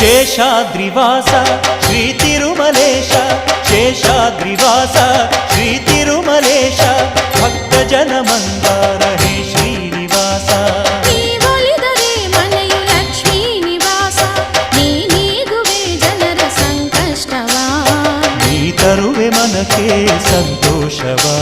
ಶೇಷಾದ್ರಿವಾಸ ಶ್ರೀ ತಿರುಮಲೇಶ ಶೇಷಾದ್ರಿವಾಸ ಶ್ರೀ ತಿರುಮಲೇಶ ಭಕ್ತ ಜನ ಮಂದಾರ ಹೇ ಶ್ರೀನಿವಾಸ ನೀವೊಲಿದರೆ ಮನೆಯು ಲಕ್ಷ್ಮೀ ನಿವಾಸ ನೀ ನೀಗುವೆ ಜನರ ಸಂಕಷ್ಟವ ನೀ ತರುವೆ ಮನಕ್ಕೆ ಸಂತೋಷವಾ